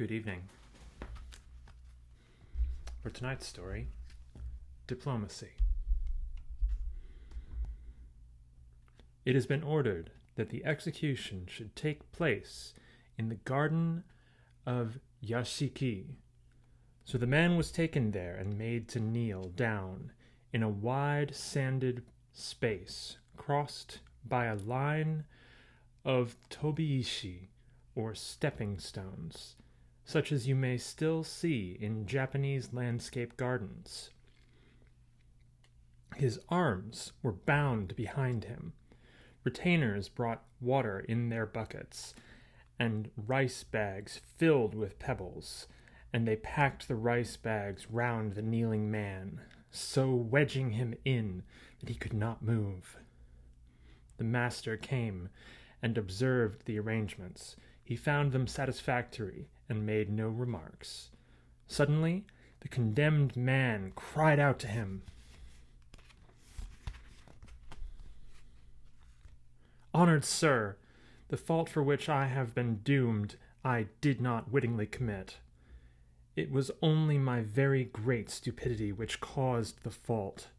Good evening. For tonight's story, Diplomacy. It has been ordered that the execution should take place in the garden of Yashiki. So the man was taken there and made to kneel down in a wide sanded space crossed by a line of tobiishi, or stepping stones, such as you may still see in Japanese landscape gardens. His arms were bound behind him. Retainers brought water in their buckets, and rice bags filled with pebbles, and they packed the rice bags round the kneeling man, so wedging him in that he could not move. The master came and observed the arrangements. He found them satisfactory and made no remarks. Suddenly, the condemned man cried out to him, "Honored sir, the fault for which I have been doomed I did not wittingly commit. It was only my very great stupidity which caused the fault.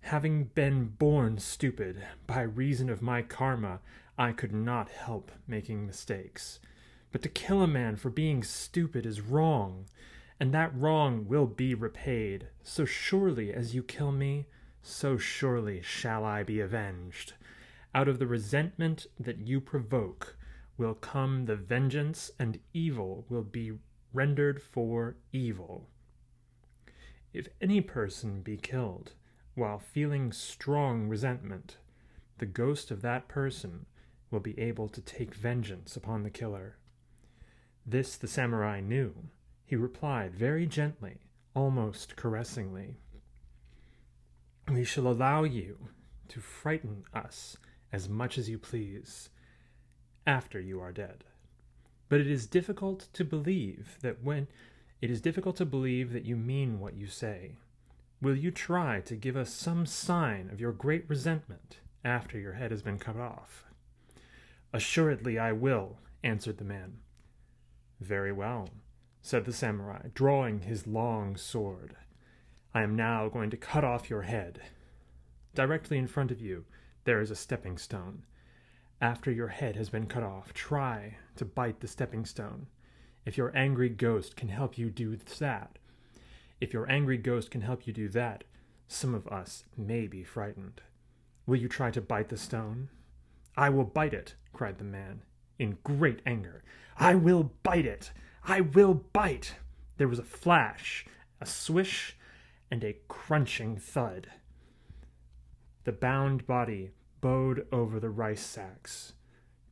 Having been born stupid, by reason of my karma, I could not help making mistakes. But to kill a man for being stupid is wrong, and that wrong will be repaid. So surely as you kill me, so surely shall I be avenged. Out of the resentment that you provoke will come the vengeance, and evil will be rendered for evil. If any person be killed while feeling strong resentment, the ghost of that person will be able to take vengeance upon the killer." This the samurai knew. He replied very gently, almost caressingly, "We shall allow you to frighten us as much as you please, after you are dead. But it is difficult to believe that you mean what you say. Will you try to give us some sign of your great resentment after your head has been cut off?" "Assuredly I will," answered the man. "Very well," said the samurai, drawing his long sword. "I am now going to cut off your head. Directly in front of you there is a stepping stone. After your head has been cut off, try to bite the stepping stone. If your angry ghost can help you do that, some of us may be frightened. Will you try to bite the stone?" "I will bite it," cried the man, in great anger. "I will bite it! I will bite!" There was a flash, a swish, and a crunching thud. The bound body bowed over the rice sacks,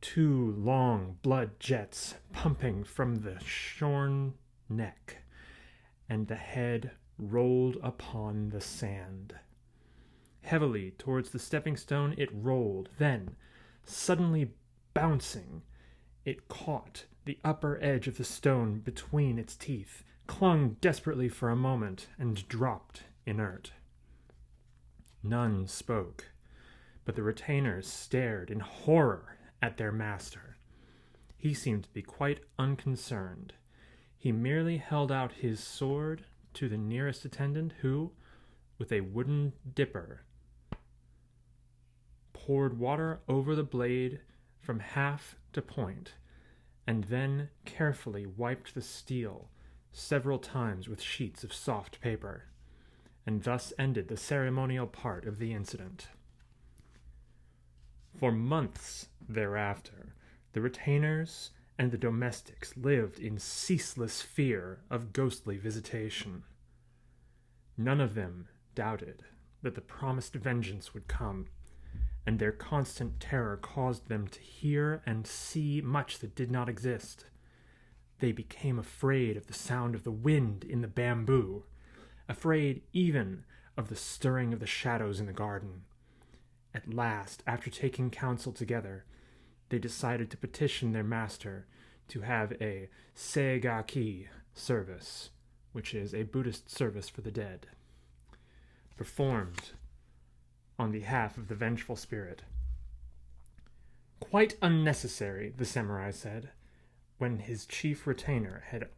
2 long blood jets pumping from the shorn neck, and the head rolled upon the sand. Heavily towards the stepping stone it rolled, then, suddenly bouncing, it caught the upper edge of the stone between its teeth, clung desperately for a moment, and dropped inert. None spoke, but the retainers stared in horror at their master. He seemed to be quite unconcerned. He merely held out his sword to the nearest attendant, who, with a wooden dipper, poured water over the blade from haft to point, and then carefully wiped the steel several times with sheets of soft paper, and thus ended the ceremonial part of the incident. For months thereafter, the retainers and the domestics lived in ceaseless fear of ghostly visitation. None of them doubted that the promised vengeance would come, and their constant terror caused them to hear and see much that did not exist. They became afraid of the sound of the wind in the bamboo, afraid even of the stirring of the shadows in the garden. At last, after taking counsel together, they decided to petition their master to have a seigaki service, which is a Buddhist service for the dead, performed on behalf of the vengeful spirit. "Quite unnecessary," the samurai said. when his chief retainer had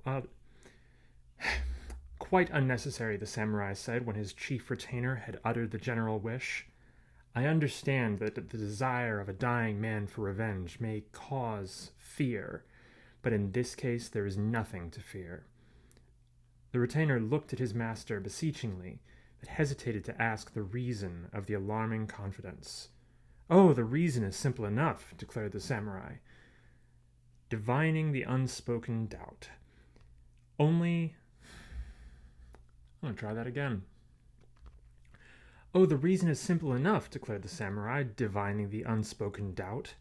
quite unnecessary, the samurai said, when his chief retainer had uttered the general wish. I understand that the desire of a dying man for revenge may cause fear, but in this case there is nothing to fear. The retainer looked at his master beseechingly, but hesitated to ask the reason of the alarming confidence. Oh, the reason is simple enough, declared the samurai, divining the unspoken doubt. I'm going to try that again. Oh, the reason is simple enough, declared the samurai, divining the unspoken doubt.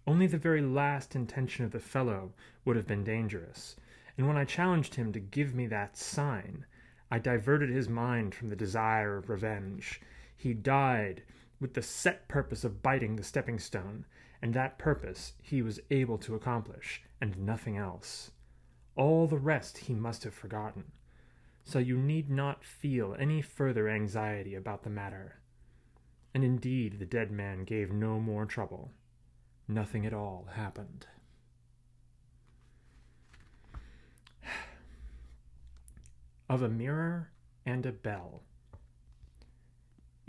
Only the very last intention of the fellow would have been dangerous, and when I challenged him to give me that sign, I diverted his mind from the desire of revenge. He died with the set purpose of biting the stepping stone, and that purpose he was able to accomplish, and nothing else. All the rest he must have forgotten. So you need not feel any further anxiety about the matter. And indeed the dead man gave no more trouble. Nothing at all happened. Of a mirror and a bell.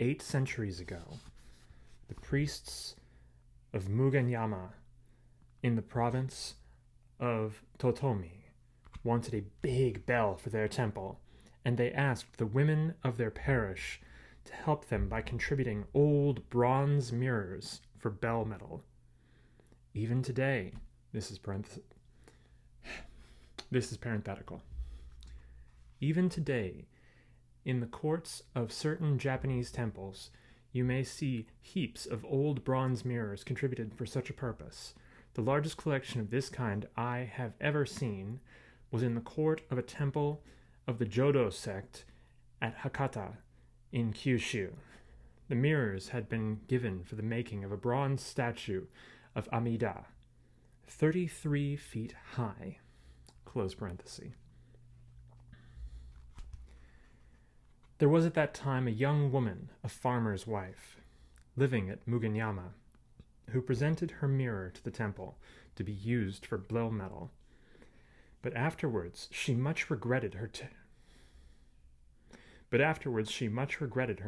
8 centuries ago, the priests of Mugenyama in the province of Totomi wanted a big bell for their temple, and they asked the women of their parish to help them by contributing old bronze mirrors for bell metal. Even today, this is parenthetical. Even today, in the courts of certain Japanese temples, you may see heaps of old bronze mirrors contributed for such a purpose. The largest collection of this kind I have ever seen was in the court of a temple of the Jodo sect at Hakata in Kyushu. The mirrors had been given for the making of a bronze statue of Amida, 33 feet high. Close parenthesis. There was at that time a young woman, a farmer's wife, living at Mugenyama, who presented her mirror to the temple to be used for blow metal. But afterwards she much regretted her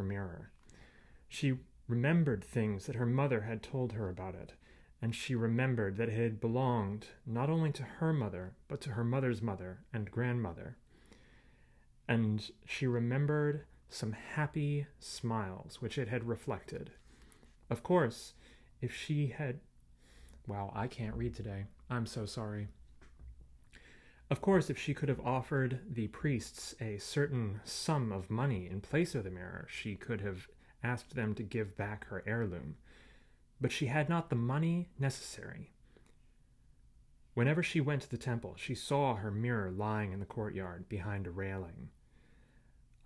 mirror. She remembered things that her mother had told her about it, and she remembered that it had belonged not only to her mother, but to her mother's mother and grandmother. And she remembered some happy smiles which it had reflected. Of course, if she had... Wow, I can't read today. I'm so sorry. Of course, if she could have offered the priests a certain sum of money in place of the mirror, she could have asked them to give back her heirloom. But she had not the money necessary. Whenever she went to the temple, she saw her mirror lying in the courtyard behind a railing,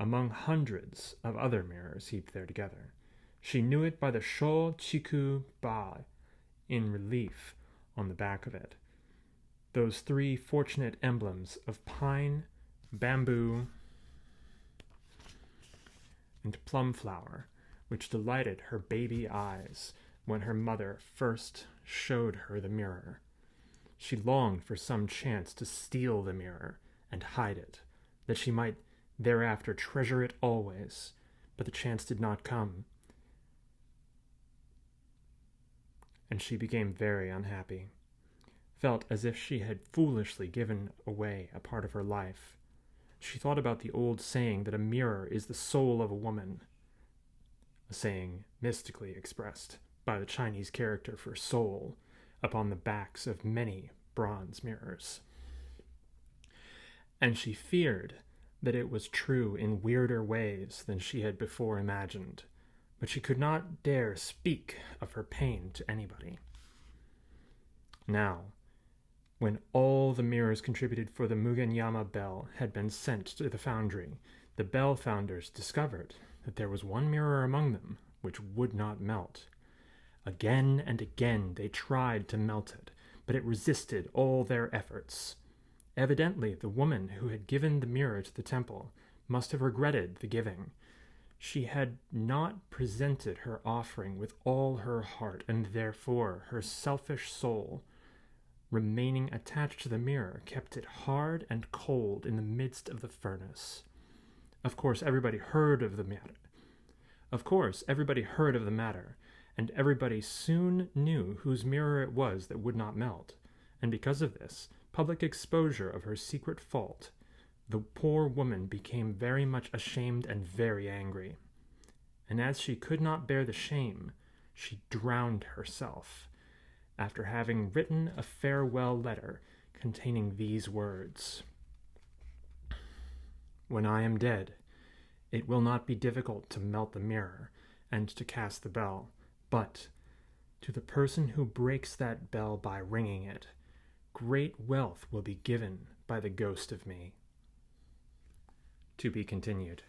among hundreds of other mirrors heaped there together. She knew it by the Sho Chiku Ba in relief on the back of it. Those 3 fortunate emblems of pine, bamboo, and plum flower, which delighted her baby eyes when her mother first showed her the mirror. She longed for some chance to steal the mirror and hide it, that she might thereafter treasure it always, but the chance did not come, and she became very unhappy, felt as if she had foolishly given away a part of her life. She thought about the old saying that a mirror is the soul of a woman, a saying mystically expressed by the Chinese character for soul upon the backs of many bronze mirrors. And she feared that it was true in weirder ways than she had before imagined, but she could not dare speak of her pain to anybody. Now, when all the mirrors contributed for the Mugenyama bell had been sent to the foundry, the bell founders discovered that there was one mirror among them which would not melt. Again and again they tried to melt it, but it resisted all their efforts. Evidently, the woman who had given the mirror to the temple must have regretted the giving. She had not presented her offering with all her heart, and therefore her selfish soul remaining attached to the mirror, kept it hard and cold in the midst of the furnace. Of course, everybody heard of the matter. And everybody soon knew whose mirror it was that would not melt, and because of this public exposure of her secret fault, the poor woman became very much ashamed and very angry. And as she could not bear the shame, she drowned herself, after having written a farewell letter containing these words: "When I am dead, it will not be difficult to melt the mirror and to cast the bell, but to the person who breaks that bell by ringing it, great wealth will be given by the ghost of me." To be continued.